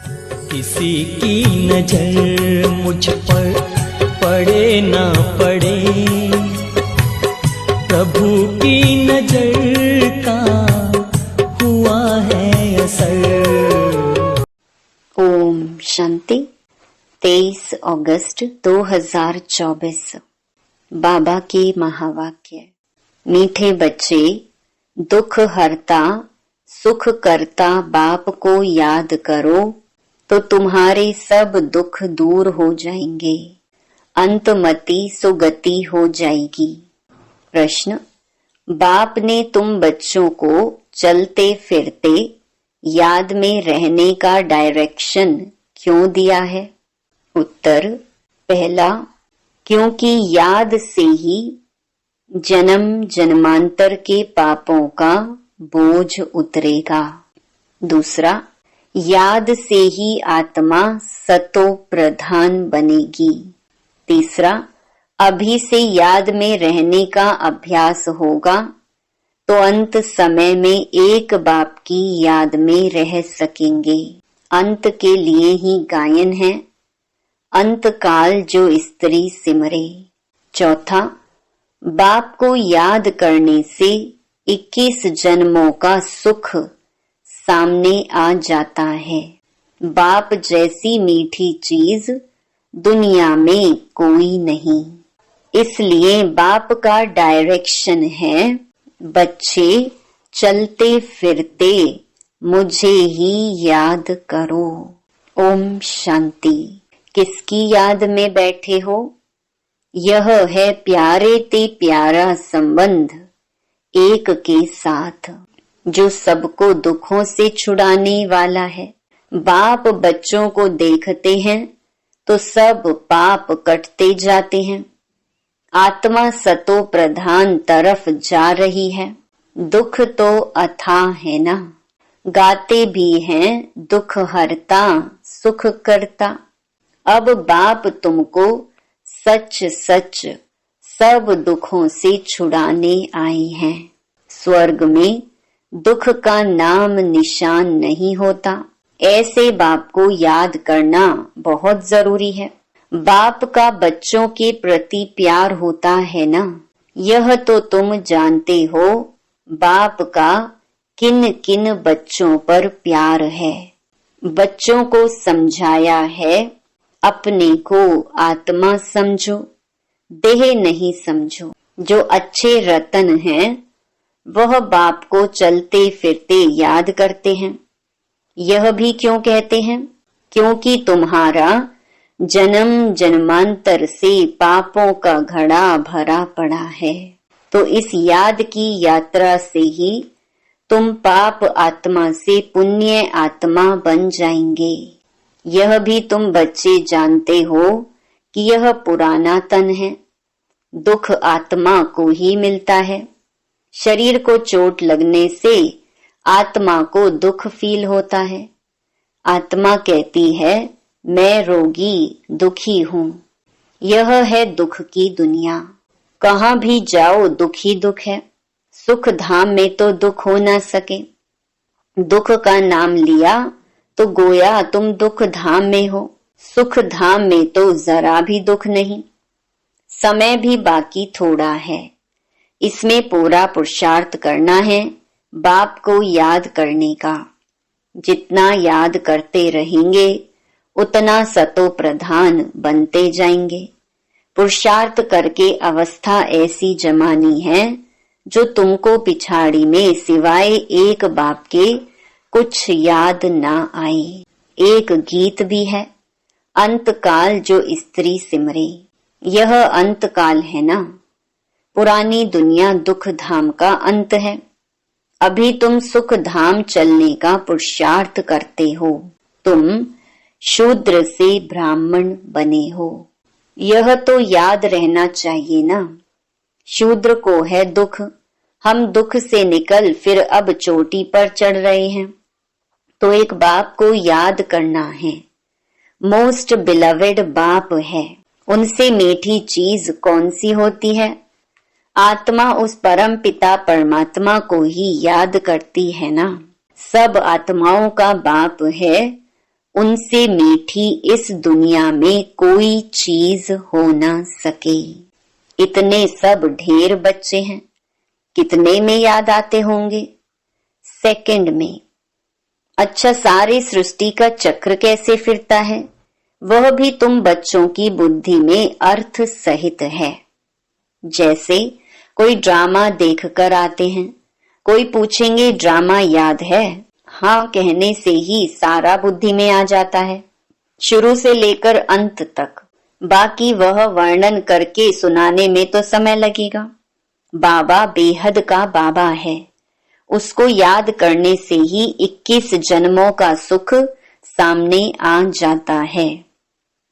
किसी की नजर मुझ पर पड़े ना पड़े, प्रभु की नजर का हुआ है असर। ओम शांति। 23 अगस्त 2024। बाबा के महावाक्य। मीठे बच्चे, दुख हरता सुख करता बाप को याद करो तो तुम्हारे सब दुख दूर हो जाएंगे, अंतमति सुगति हो जाएगी। प्रश्न, बाप ने तुम बच्चों को चलते फिरते याद में रहने का डायरेक्शन क्यों दिया है? उत्तर, पहला, क्योंकि याद से ही जन्म जन्मांतर के पापों का बोझ उतरेगा। दूसरा, याद से ही आत्मा सतो प्रधान बनेगी। तीसरा, अभी से याद में रहने का अभ्यास होगा तो अंत समय में एक बाप की याद में रह सकेंगे। अंत के लिए ही गायन है, अंत काल जो स्त्री सिमरे। चौथा, बाप को याद करने से 21 जन्मों का सुख सामने आ जाता है। बाप जैसी मीठी चीज दुनिया में कोई नहीं। इसलिए बाप का डायरेक्शन है, बच्चे चलते फिरते मुझे ही याद करो। ओम शांति। किसकी याद में बैठे हो? यह है प्यारे ते प्यारा संबंध एक के साथ, जो सबको दुखों से छुड़ाने वाला है। बाप बच्चों को देखते हैं तो सब पाप कटते जाते हैं। आत्मा सतो प्रधान तरफ जा रही है। दुख तो अथाह है ना, गाते भी हैं दुख हरता सुख करता। अब बाप तुमको सच सच सब दुखों से छुड़ाने आए हैं। स्वर्ग में दुख का नाम निशान नहीं होता। ऐसे बाप को याद करना बहुत जरूरी है। बाप का बच्चों के प्रति प्यार होता है ना, यह तो तुम जानते हो। बाप का किन किन बच्चों पर प्यार है। बच्चों को समझाया है, अपने को आत्मा समझो, देह नहीं समझो। जो अच्छे रतन हैं वह बाप को चलते फिरते याद करते हैं। यह भी क्यों कहते हैं? क्योंकि तुम्हारा जन्म जन्मांतर से पापों का घड़ा भरा पड़ा है। तो इस याद की यात्रा से ही तुम पाप आत्मा से पुण्य आत्मा बन जाएंगे। यह भी तुम बच्चे जानते हो कि यह पुराना तन है, दुख आत्मा को ही मिलता है। शरीर को चोट लगने से आत्मा को दुख फील होता है। आत्मा कहती है, मैं रोगी दुखी हूँ। यह है दुख की दुनिया। कहाँ भी जाओ दुख ही दुख है। सुख धाम में तो दुख हो ना सके। दुख का नाम लिया तो गोया तुम दुख धाम में हो। सुख धाम में तो जरा भी दुख नहीं। समय भी बाकी थोड़ा है। इसमें पूरा पुरुषार्थ करना है बाप को याद करने का। जितना याद करते रहेंगे उतना सतो प्रधान बनते जाएंगे। पुरुषार्थ करके अवस्था ऐसी जमानी है जो तुमको पिछाड़ी में सिवाय एक बाप के कुछ याद ना आए। एक गीत भी है, अंतकाल जो स्त्री सिमरे। यह अंतकाल है ना। पुरानी दुनिया दुख धाम का अंत है। अभी तुम सुख धाम चलने का पुरुषार्थ करते हो। तुम शूद्र से ब्राह्मण बने हो। यह तो याद रहना चाहिए ना। शूद्र को है दुख, हम दुख से निकल फिर अब चोटी पर चढ़ रहे हैं। तो एक बाप को याद करना है। मोस्ट बिलवेड बाप है। उनसे मीठी चीज कौन सी होती है? आत्मा उस परम पिता परमात्मा को ही याद करती है ना। सब आत्माओं का बाप है, उनसे मीठी इस दुनिया में कोई चीज हो ना सके। इतने सब ढेर बच्चे हैं, कितने में याद आते होंगे? सेकंड में। अच्छा, सारी सृष्टि का चक्र कैसे फिरता है, वह भी तुम बच्चों की बुद्धि में अर्थ सहित है। जैसे कोई ड्रामा देखकर आते हैं, कोई पूछेंगे ड्रामा याद है? हाँ कहने से ही सारा बुद्धि में आ जाता है, शुरू से लेकर अंत तक। बाकी वह वर्णन करके सुनाने में तो समय लगेगा। बाबा बेहद का बाबा है, उसको याद करने से ही 21 जन्मों का सुख सामने आ जाता है।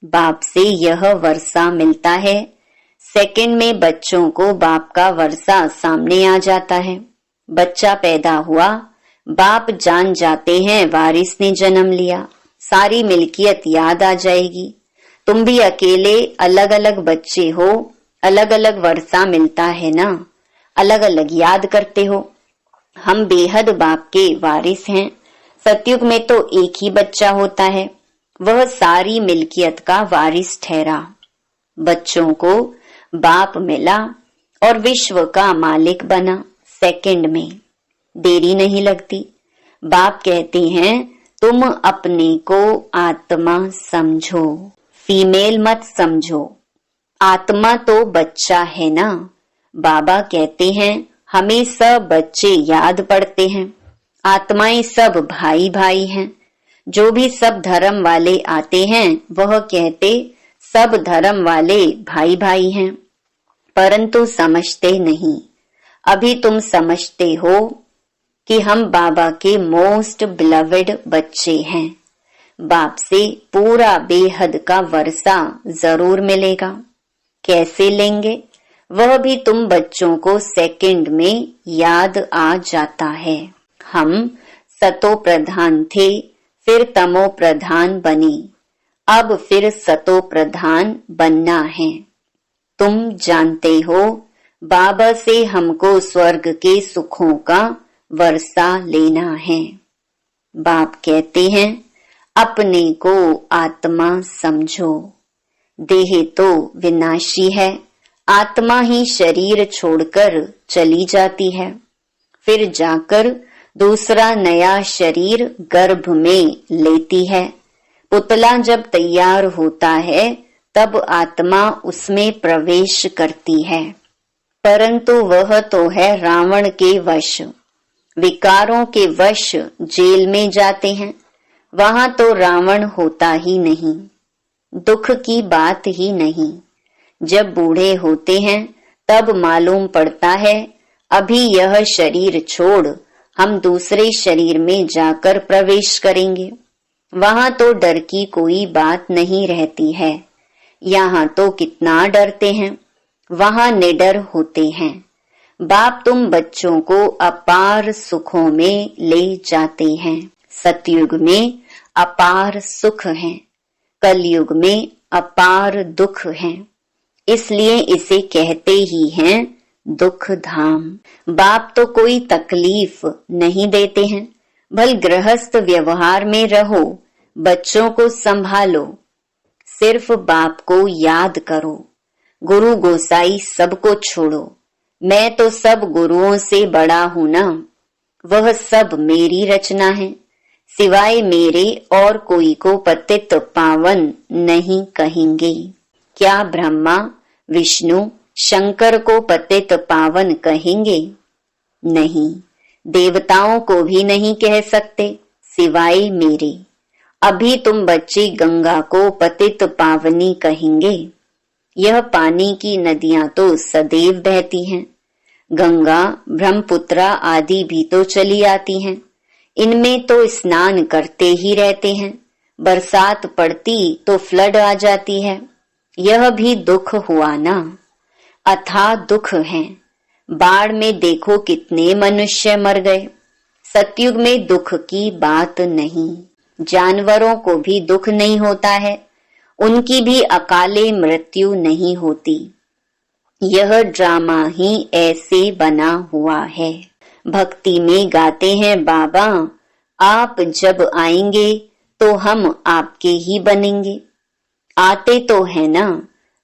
बाप से यह वर्षा मिलता है। सेकंड में बच्चों को बाप का वर्षा सामने आ जाता है। बच्चा पैदा हुआ, बाप जान जाते हैं वारिस ने जन्म लिया, सारी मिल्कियत याद आ जाएगी। तुम भी अकेले अलग अलग बच्चे हो, अलग अलग वर्षा मिलता है ना, अलग अलग याद करते हो। हम बेहद बाप के वारिस हैं। सतयुग में तो एक ही बच्चा होता है, वह सारी मिल्कियत का वारिस ठहरा। बच्चों को बाप मिला और विश्व का मालिक बना। सेकंड में देरी नहीं लगती। बाप कहते हैं तुम अपने को आत्मा समझो, फीमेल मत समझो। आत्मा तो बच्चा है ना। बाबा कहते हैं हमें सब बच्चे याद पड़ते हैं। आत्माएं सब भाई भाई हैं। जो भी सब धर्म वाले आते हैं वह कहते सब धर्म वाले भाई भाई हैं, परंतु समझते नहीं। अभी तुम समझते हो कि हम बाबा के मोस्ट बिलवेड बच्चे हैं। बाप से पूरा बेहद का वर्षा जरूर मिलेगा। कैसे लेंगे वह भी तुम बच्चों को सेकंड में याद आ जाता है। हम सतो प्रधान थे, फिर तमो प्रधान बने, अब फिर सतो प्रधान बनना है। तुम जानते हो बाबा से हमको स्वर्ग के सुखों का वर्षा लेना है। बाप कहते हैं अपने को आत्मा समझो। देह तो विनाशी है, आत्मा ही शरीर छोड़कर चली जाती है, फिर जाकर दूसरा नया शरीर गर्भ में लेती है। पुतला जब तैयार होता है तब आत्मा उसमें प्रवेश करती है, परंतु वह तो है रावण के वश, विकारों के वश जेल में जाते हैं। वहां तो रावण होता ही नहीं, दुख की बात ही नहीं। जब बूढ़े होते हैं तब मालूम पड़ता है अभी यह शरीर छोड़ हम दूसरे शरीर में जाकर प्रवेश करेंगे। वहां तो डर की कोई बात नहीं रहती है। यहाँ तो कितना डरते हैं, वहां निडर होते हैं। बाप तुम बच्चों को अपार सुखों में ले जाते हैं। सतयुग में अपार सुख है, कलयुग में अपार दुख है, इसलिए इसे कहते ही हैं दुख धाम। बाप तो कोई तकलीफ नहीं देते हैं। भल गृहस्थ व्यवहार में रहो, बच्चों को संभालो, सिर्फ बाप को याद करो। गुरु गोसाई सबको छोड़ो। मैं तो सब गुरुओं से बड़ा हूं ना, वह सब मेरी रचना है। सिवाय मेरे और कोई को पतित पावन नहीं कहेंगे। क्या ब्रह्मा विष्णु शंकर को पतित पावन कहेंगे? नहीं, देवताओं को भी नहीं कह सकते सिवाय मेरे। अभी तुम बच्चे गंगा को पतित पावनी कहेंगे। यह पानी की नदियां तो सदैव बहती हैं। गंगा ब्रह्मपुत्रा आदि भी तो चली आती हैं। इनमें तो स्नान करते ही रहते हैं। बरसात पड़ती तो फ्लड आ जाती है। यह भी दुख हुआ ना, अथाह दुख है। बाढ़ में देखो कितने मनुष्य मर गए। सतयुग में दुख की बात नहीं। जानवरों को भी दुख नहीं होता है, उनकी भी अकाले मृत्यु नहीं होती। यह ड्रामा ही ऐसे बना हुआ है। भक्ति में गाते हैं बाबा आप जब आएंगे तो हम आपके ही बनेंगे। आते तो है ना,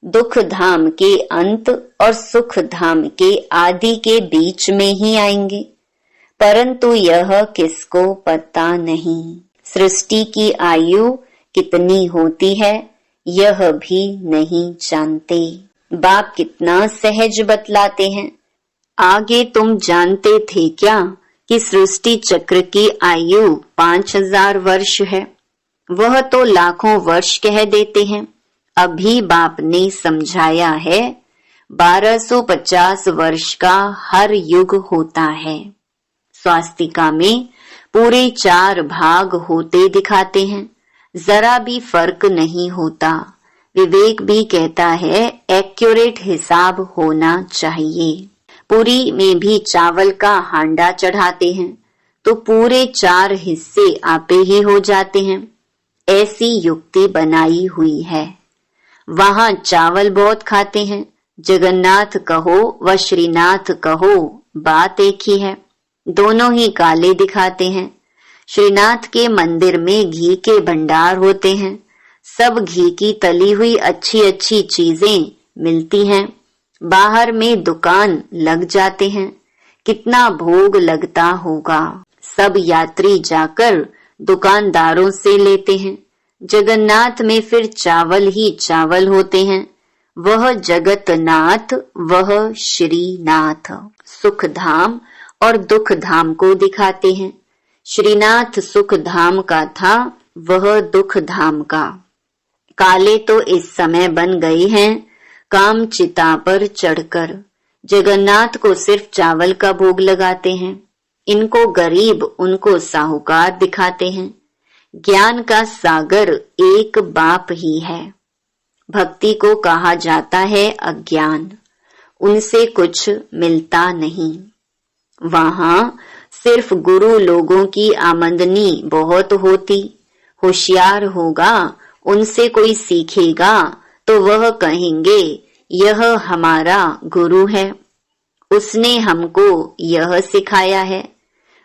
दुख धाम के अंत और सुख धाम के आदि के बीच में ही आएंगे, परंतु यह किसको पता नहीं। सृष्टि की आयु कितनी होती है यह भी नहीं जानते। बाप कितना सहज बतलाते हैं। आगे तुम जानते थे क्या कि सृष्टि चक्र की आयु 5000 वर्ष है? वह तो लाखों वर्ष कह देते हैं। अभी बाप ने समझाया है 1250 वर्ष का हर युग होता है। स्वास्तिका में पूरे 4 भाग होते दिखाते हैं, जरा भी फर्क नहीं होता। विवेक भी कहता है एक्यूरेट हिसाब होना चाहिए। पूरी में भी चावल का हांडा चढ़ाते हैं तो पूरे 4 हिस्से आपे ही हो जाते हैं। ऐसी युक्ति बनाई हुई है। वहां चावल बहुत खाते हैं, जगन्नाथ कहो व श्रीनाथ कहो बात एक ही है, दोनों ही काले दिखाते हैं। श्रीनाथ के मंदिर में घी के भंडार होते हैं, सब घी की तली हुई अच्छी अच्छी चीजें मिलती हैं। बाहर में दुकान लग जाते हैं, कितना भोग लगता होगा। सब यात्री जाकर दुकानदारों से लेते हैं। जगन्नाथ में फिर चावल ही चावल होते हैं। वह जगतनाथ, वह श्रीनाथ सुख धाम और दुख धाम को दिखाते हैं। श्रीनाथ सुख धाम का था, वह दुख धाम का। काले तो इस समय बन गए हैं काम चिता पर चढ़कर। जगन्नाथ को सिर्फ चावल का भोग लगाते हैं। इनको गरीब उनको साहूकार दिखाते हैं। ज्ञान का सागर एक बाप ही है। भक्ति को कहा जाता है अज्ञान, उनसे कुछ मिलता नहीं। वहां सिर्फ गुरु लोगों की आमदनी बहुत होती। होशियार होगा, उनसे कोई सीखेगा तो वह कहेंगे यह हमारा गुरु है, उसने हमको यह सिखाया है।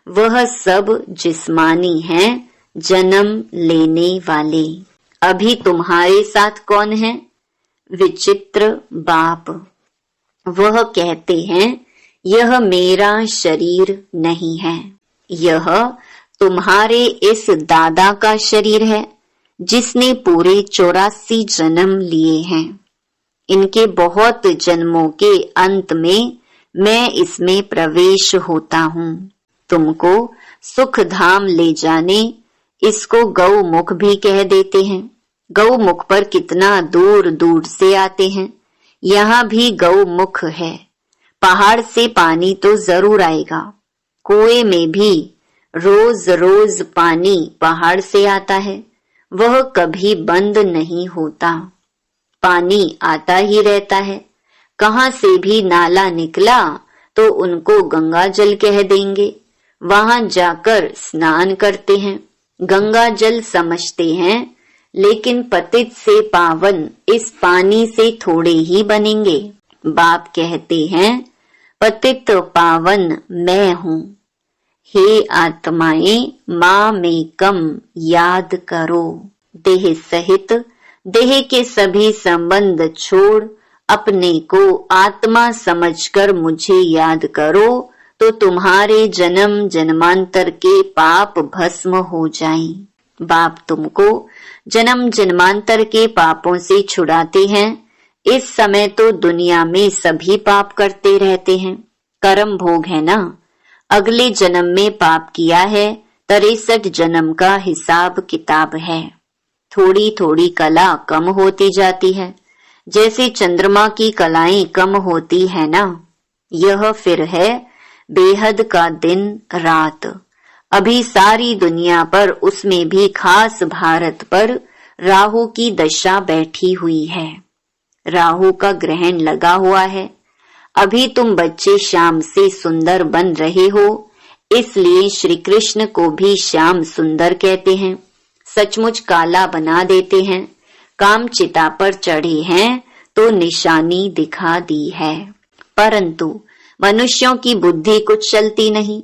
वह सब जिस्मानी हैं, जन्म लेने वाले। अभी तुम्हारे साथ कौन है? विचित्र बाप। वह कहते हैं यह मेरा शरीर नहीं है, यह तुम्हारे इस दादा का शरीर है जिसने पूरे 84 जन्म लिए हैं। इनके बहुत जन्मों के अंत में मैं इसमें प्रवेश होता हूँ। तुमको सुख धाम ले जाने, इसको गौमुख भी कह देते हैं। गौमुख पर कितना दूर दूर से आते हैं। यहाँ भी गौमुख है। पहाड़ से पानी तो जरूर आएगा। कुएं में भी रोज रोज पानी पहाड़ से आता है, वह कभी बंद नहीं होता। पानी आता ही रहता है। कहाँ से भी नाला निकला तो उनको गंगा जल कह देंगे। वहां जाकर स्नान करते हैं, गंगा जल समझते हैं, लेकिन पतित से पावन इस पानी से थोड़े ही बनेंगे। बाप कहते हैं पतित पावन मैं हूँ। हे आत्माएं, माँ में कम याद करो। देह सहित देह के सभी संबंध छोड़ अपने को आत्मा समझकर मुझे याद करो तो तुम्हारे जन्म जन्मांतर के पाप भस्म हो जाएं। बाप तुमको जन्म जन्मांतर के पापों से छुड़ाते हैं। इस समय तो दुनिया में सभी पाप करते रहते हैं, कर्म भोग है ना। अगले जन्म में पाप किया है, 63 जन्म का हिसाब किताब है। थोड़ी थोड़ी कला कम होती जाती है, जैसे चंद्रमा की कलाएं कम होती है ना। यह फिर है बेहद का दिन रात। अभी सारी दुनिया पर, उसमें भी खास भारत पर राहु की दशा बैठी हुई है। राहु का ग्रहण लगा हुआ है। अभी तुम बच्चे श्याम से सुंदर बन रहे हो, इसलिए श्री कृष्ण को भी श्याम सुंदर कहते हैं। सचमुच काला बना देते हैं। काम चिता पर चढ़े हैं तो निशानी दिखा दी है, परंतु मनुष्यों की बुद्धि कुछ चलती नहीं।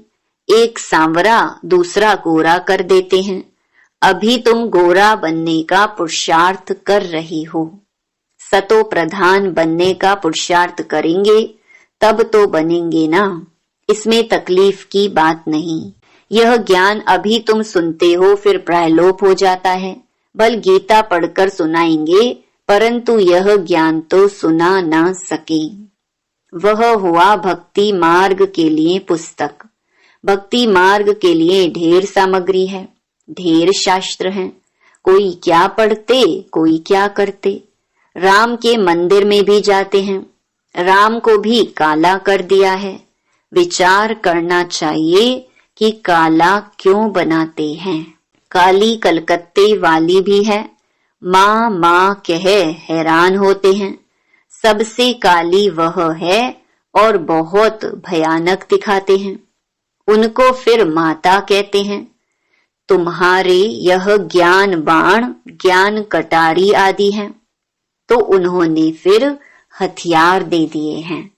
एक सांवरा दूसरा गोरा कर देते हैं। अभी तुम गोरा बनने का पुरुषार्थ कर रही हो। सतो प्रधान बनने का पुरुषार्थ करेंगे तब तो बनेंगे ना, इसमें तकलीफ की बात नहीं। यह ज्ञान अभी तुम सुनते हो फिर प्रलोप हो जाता है। बल गीता पढ़कर सुनाएंगे परंतु यह ज्ञान तो सुना ना सके। वह हुआ भक्ति मार्ग के लिए पुस्तक। भक्ति मार्ग के लिए ढेर सामग्री है, ढेर शास्त्र हैं। कोई क्या पढ़ते कोई क्या करते। राम के मंदिर में भी जाते हैं, राम को भी काला कर दिया है। विचार करना चाहिए कि काला क्यों बनाते हैं। काली कलकत्ते वाली भी है, माँ माँ कह हैरान होते हैं। सबसे काली वह है और बहुत भयानक दिखाते हैं। उनको फिर माता कहते हैं। तुम्हारे यह ज्ञान बाण, ज्ञान कटारी आदि हैं, तो उन्होंने फिर हथियार दे दिए हैं।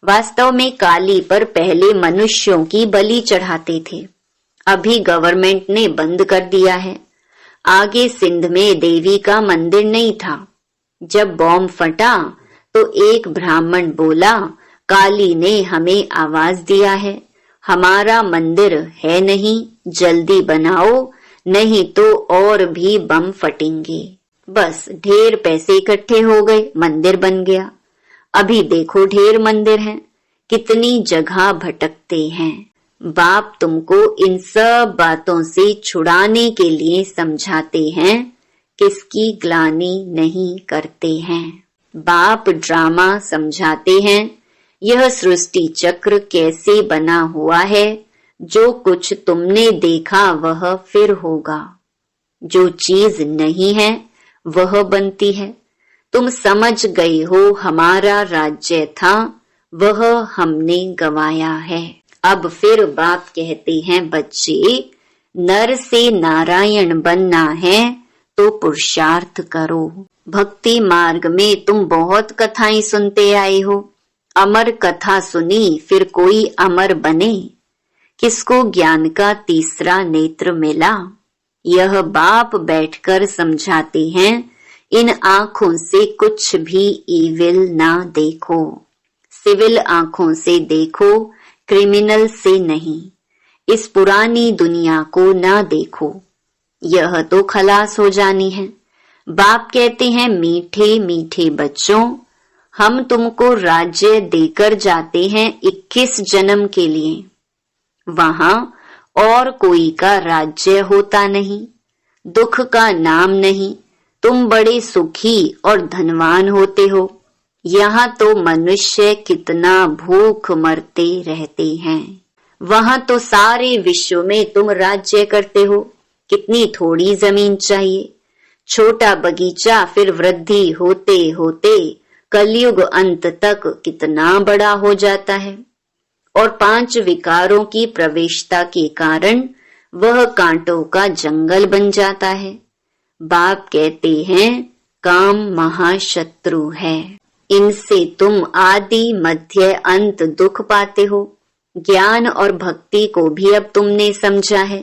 वास्तव में काली पर पहले मनुष्यों की बलि चढ़ाते थे, अभी गवर्नमेंट ने बंद कर दिया है। आगे सिंध में देवी का मंदिर नहीं था। जब बॉम्ब फटा तो एक ब्राह्मण बोला, काली ने हमें आवाज दिया है, हमारा मंदिर है नहीं, जल्दी बनाओ नहीं तो और भी बम फटेंगे। बस ढेर पैसे इकट्ठे हो गए, मंदिर बन गया। अभी देखो ढेर मंदिर हैं, कितनी जगह भटकते हैं। बाप तुमको इन सब बातों से छुड़ाने के लिए समझाते हैं, किसकी ग्लानि नहीं करते हैं। बाप ड्रामा समझाते हैं, यह सृष्टि चक्र कैसे बना हुआ है। जो कुछ तुमने देखा वह फिर होगा, जो चीज नहीं है वह बनती है। तुम समझ गए हो हमारा राज्य था, वह हमने गंवाया है। अब फिर बाप कहते हैं, बच्चे नर से नारायण बनना है तो पुरुषार्थ करो। भक्ति मार्ग में तुम बहुत कथाएं सुनते आए हो। अमर कथा सुनी फिर कोई अमर बने। किसको ज्ञान का तीसरा नेत्र मिला। यह बाप बैठकर समझाते हैं, इन आंखों से कुछ भी इविल ना देखो। सिविल आंखों से देखो, क्रिमिनल से नहीं। इस पुरानी दुनिया को ना देखो, यह तो खलास हो जानी है। बाप कहते हैं, मीठे मीठे बच्चों, हम तुमको राज्य देकर जाते हैं 21 जन्म के लिए। वहां और कोई का राज्य होता नहीं, दुख का नाम नहीं। तुम बड़े सुखी और धनवान होते हो। यहाँ तो मनुष्य कितना भूख मरते रहते हैं। वहां तो सारे विश्व में तुम राज्य करते हो। कितनी थोड़ी जमीन चाहिए, छोटा बगीचा फिर वृद्धि होते होते कलयुग अंत तक कितना बड़ा हो जाता है। और 5 विकारों की प्रवेशता के कारण वह कांटों का जंगल बन जाता है। बाप कहते हैं, काम महाशत्रु है, इनसे तुम आदि मध्य अंत दुख पाते हो। ज्ञान और भक्ति को भी अब तुमने समझा है।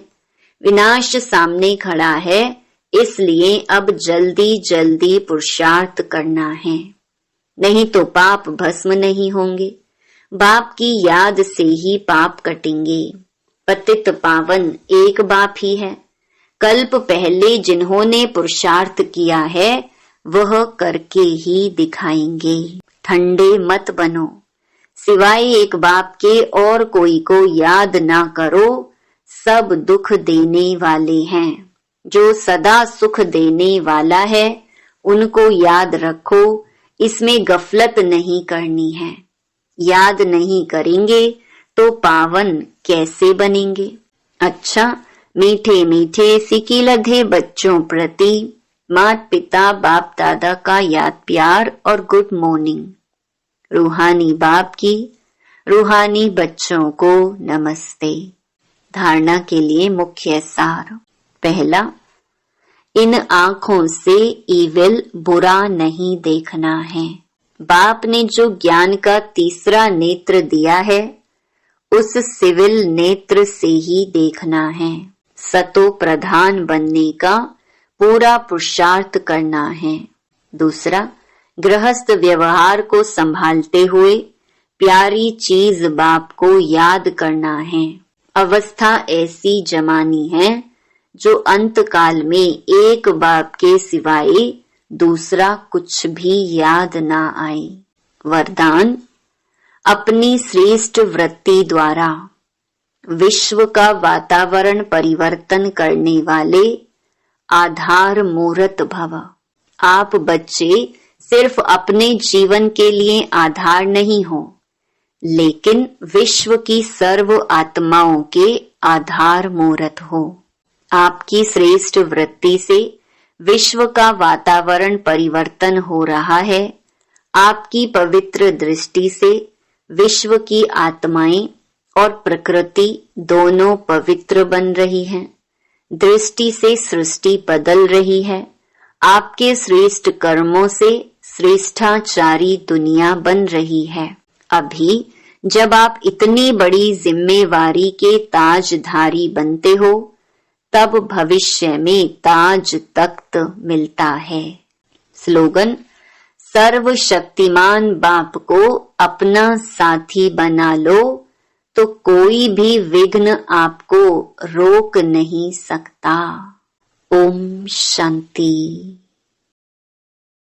विनाश सामने खड़ा है, इसलिए अब जल्दी जल्दी पुरुषार्थ करना है, नहीं तो पाप भस्म नहीं होंगे। बाप की याद से ही पाप कटेंगे। पतित पावन एक बाप ही है। कल्प पहले जिन्होंने पुरुषार्थ किया है वह करके ही दिखाएंगे। ठंडे मत बनो, सिवाय एक बाप के और कोई को याद ना करो। सब दुख देने वाले हैं। जो सदा सुख देने वाला है उनको याद रखो, इसमें गफलत नहीं करनी है। याद नहीं करेंगे तो पावन कैसे बनेंगे। अच्छा, मीठे मीठे सिकी लधे बच्चों प्रति माता पिता बाप दादा का याद प्यार और गुड मॉर्निंग। रूहानी बाप की रूहानी बच्चों को नमस्ते। धारणा के लिए मुख्य सार। पहला, इन आंखों से इविल बुरा नहीं देखना है। बाप ने जो ज्ञान का तीसरा नेत्र दिया है उस सिविल नेत्र से ही देखना है। सतो प्रधान बनने का पूरा पुरुषार्थ करना है। दूसरा, गृहस्थ व्यवहार को संभालते हुए प्यारी चीज बाप को याद करना है। अवस्था ऐसी जमानी है जो अंत काल में एक बाप के सिवाय दूसरा कुछ भी याद ना आए। वरदान, अपनी श्रेष्ठ वृत्ति द्वारा विश्व का वातावरण परिवर्तन करने वाले आधार मूर्त भव। आप बच्चे सिर्फ अपने जीवन के लिए आधार नहीं हो, लेकिन विश्व की सर्व आत्माओं के आधार मूर्त हो। आपकी श्रेष्ठ वृत्ति से विश्व का वातावरण परिवर्तन हो रहा है। आपकी पवित्र दृष्टि से विश्व की आत्माएं और प्रकृति दोनों पवित्र बन रही हैं। दृष्टि से सृष्टि बदल रही है। आपके श्रेष्ठ कर्मों से श्रेष्ठाचारी दुनिया बन रही है। अभी जब आप इतनी बड़ी जिम्मेवारी के ताजधारी बनते हो, तब भविष्य में ताज तख्त मिलता है। स्लोगन, सर्वशक्तिमान बाप को अपना साथी बना लो तो कोई भी विघ्न आपको रोक नहीं सकता। ओम शांति।